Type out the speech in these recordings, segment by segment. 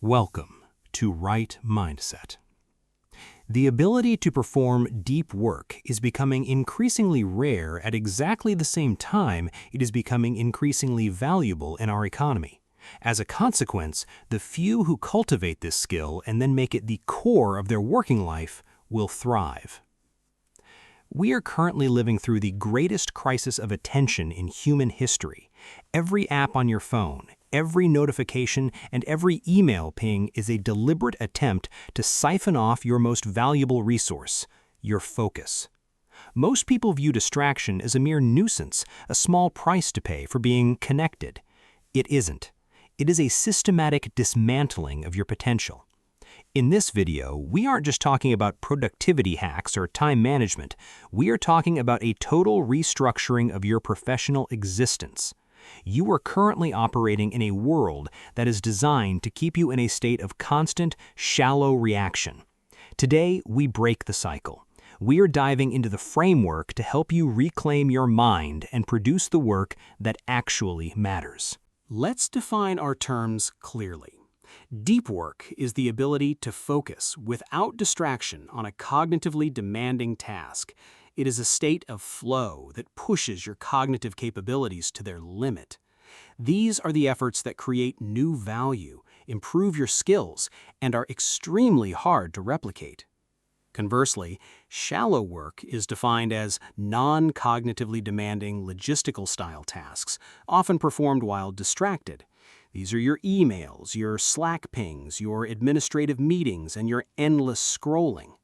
Welcome to Right Mindset. The ability to perform deep work is becoming increasingly rare at exactly the same time it is becoming increasingly valuable in our economy. As a consequence, the few who cultivate this skill and then make it the core of their working life will thrive. We are currently living through the greatest crisis of attention in human history. Every app on your phone, every notification, and every email ping is a deliberate attempt to siphon off your most valuable resource, your focus. Most people view distraction as a mere nuisance, a small price to pay for being connected. It isn't. It is a systematic dismantling of your potential. In this video, we aren't just talking about productivity hacks or time management. We are talking about a total restructuring of your professional existence. You are currently operating in a world that is designed to keep you in a state of constant, shallow reaction. Today, we break the cycle. We are diving into the framework to help you reclaim your mind and produce the work that actually matters. Let's define our terms clearly. Deep work is the ability to focus without distraction on a cognitively demanding task. It is a state of flow that pushes your cognitive capabilities to their limit. These are the efforts that create new value, improve your skills, and are extremely hard to replicate. Conversely, shallow work is defined as non-cognitively demanding logistical-style tasks, often performed while distracted. These are your emails, your Slack pings, your administrative meetings, and your endless scrolling.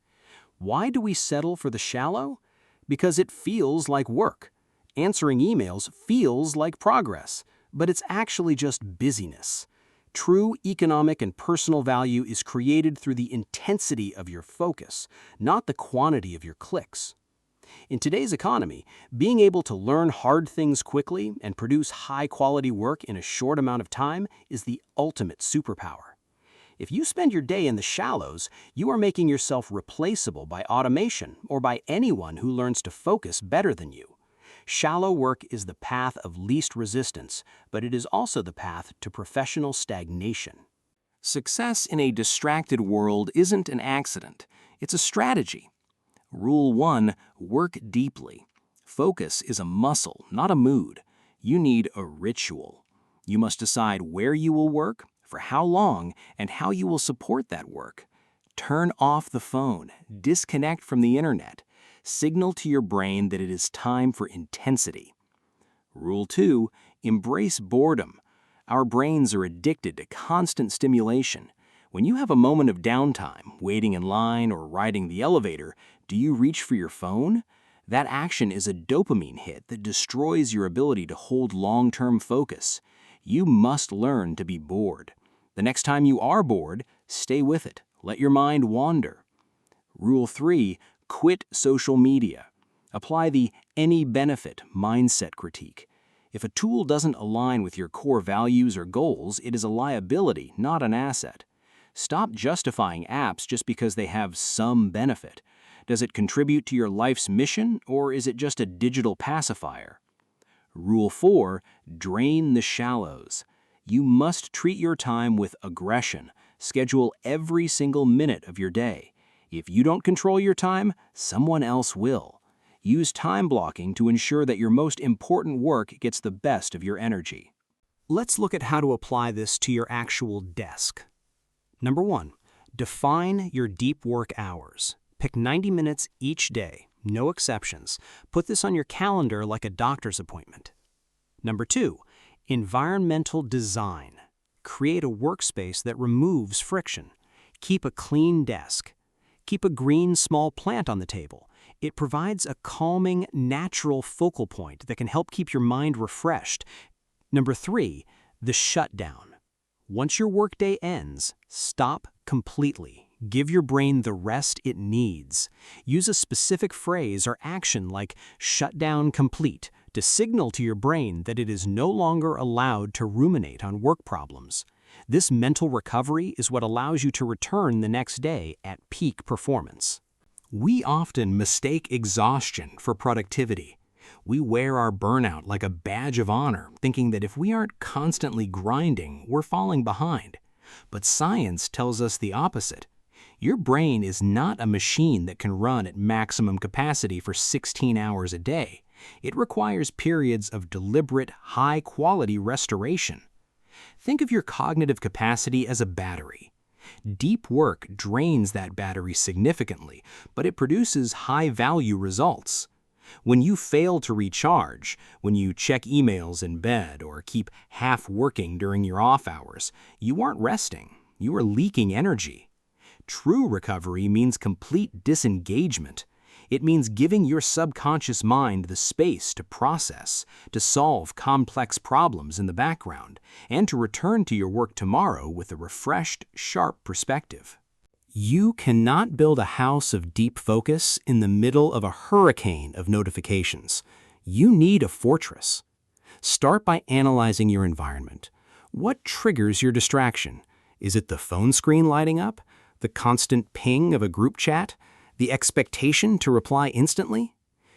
Why do we settle for the shallow? Because it feels like work. Answering emails feels like progress, but it's actually just busyness. True economic and personal value is created through the intensity of your focus, not the quantity of your clicks. In today's economy, being able to learn hard things quickly and produce high-quality work in a short amount of time is the ultimate superpower. If you spend your day in the shallows, you are making yourself replaceable by automation or by anyone who learns to focus better than you. Shallow work is the path of least resistance, but it is also the path to professional stagnation. Success in a distracted world isn't an accident. It's a strategy. Rule 1, work deeply. Focus is a muscle, not a mood. You need a ritual. You must decide where you will work, for how long, and how you will support that work. Turn off the phone, disconnect from the internet. Signal to your brain that it is time for intensity. Rule 2, embrace boredom. Our brains are addicted to constant stimulation. When you have a moment of downtime, waiting in line or riding the elevator, do you reach for your phone? That action is a dopamine hit that destroys your ability to hold long-term focus. You must learn to be bored. The next time you are bored, stay with it. Let your mind wander. Rule 3, quit social media. Apply the any benefit mindset critique. If a tool doesn't align with your core values or goals, it is a liability, not an asset. Stop justifying apps just because they have some benefit. Does it contribute to your life's mission, or is it just a digital pacifier? Rule 4, drain the shallows. You must treat your time with aggression. Schedule every single minute of your day. If you don't control your time, someone else will. Use time blocking to ensure that your most important work gets the best of your energy. Let's look at how to apply this to your actual desk. Number 1, define your deep work hours. Pick 90 minutes each day, no exceptions. Put this on your calendar like a doctor's appointment. Number 2, environmental design. Create a workspace that removes friction. Keep a clean desk. Keep a green small plant on the table. It provides a calming, natural focal point that can help keep your mind refreshed. Number 3, the shutdown. Once your workday ends, stop completely. Give your brain the rest it needs. Use a specific phrase or action like shutdown complete to signal to your brain that it is no longer allowed to ruminate on work problems. This mental recovery is what allows you to return the next day at peak performance. We often mistake exhaustion for productivity. We wear our burnout like a badge of honor, thinking that if we aren't constantly grinding, we're falling behind. But science tells us the opposite. Your brain is not a machine that can run at maximum capacity for 16 hours a day. It requires periods of deliberate, high-quality restoration. Think of your cognitive capacity as a battery. Deep work drains that battery significantly, but it produces high-value results. When you fail to recharge, when you check emails in bed or keep half working during your off hours, you aren't resting. You are leaking energy. True recovery means complete disengagement. It means giving your subconscious mind the space to process, to solve complex problems in the background, and to return to your work tomorrow with a refreshed, sharp perspective. You cannot build a house of deep focus in the middle of a hurricane of notifications. You need a fortress. Start by analyzing your environment. What triggers your distraction? Is it the phone screen lighting up? The constant ping of a group chat? The expectation to reply instantly?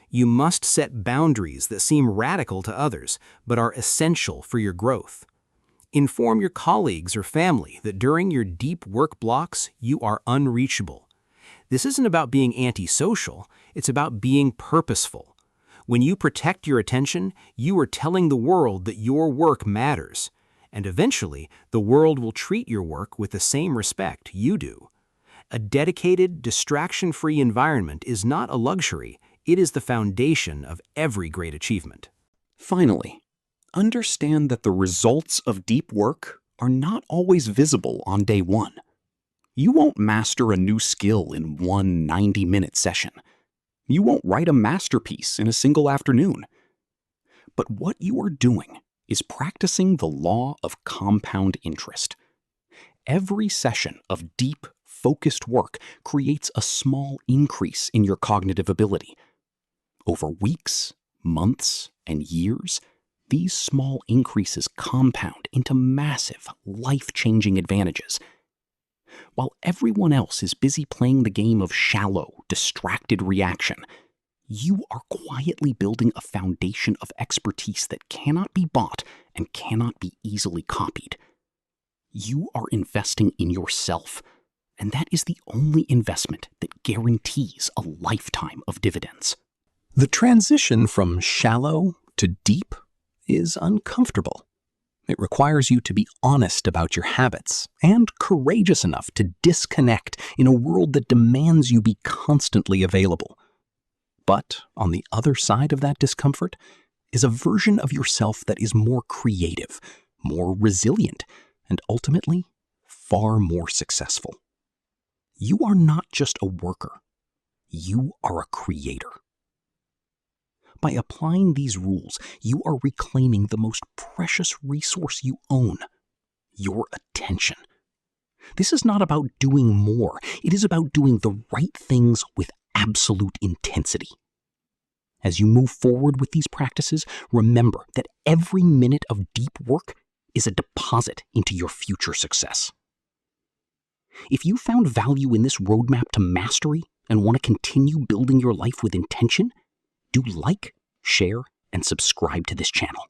You must set boundaries that seem radical to others, but are essential for your growth. Inform your colleagues or family that during your deep work blocks, you are unreachable. This isn't about being antisocial, it's about being purposeful. When you protect your attention, you are telling the world that your work matters. And eventually, the world will treat your work with the same respect you do. A dedicated, distraction-free environment is not a luxury, it is the foundation of every great achievement. Finally, understand that the results of deep work are not always visible on day one. You won't master a new skill in one 90-minute session. You won't write a masterpiece in a single afternoon. But what you are doing is practicing the law of compound interest. Every session of deep, focused work creates a small increase in your cognitive ability. Over weeks, months, and years, these small increases compound into massive, life-changing advantages. While everyone else is busy playing the game of shallow, distracted reaction, you are quietly building a foundation of expertise that cannot be bought and cannot be easily copied. You are investing in yourself, and that is the only investment that guarantees a lifetime of dividends. The transition from shallow to deep is uncomfortable. It requires you to be honest about your habits and courageous enough to disconnect in a world that demands you be constantly available. But on the other side of that discomfort is a version of yourself that is more creative, more resilient, and ultimately far more successful. You are not just a worker. You are a creator. By applying these rules, you are reclaiming the most precious resource you own, your attention. This is not about doing more. It is about doing the right things with absolute intensity. As you move forward with these practices, remember that every minute of deep work is a deposit into your future success. If you found value in this roadmap to mastery and want to continue building your life with intention, do like, share, and subscribe to this channel.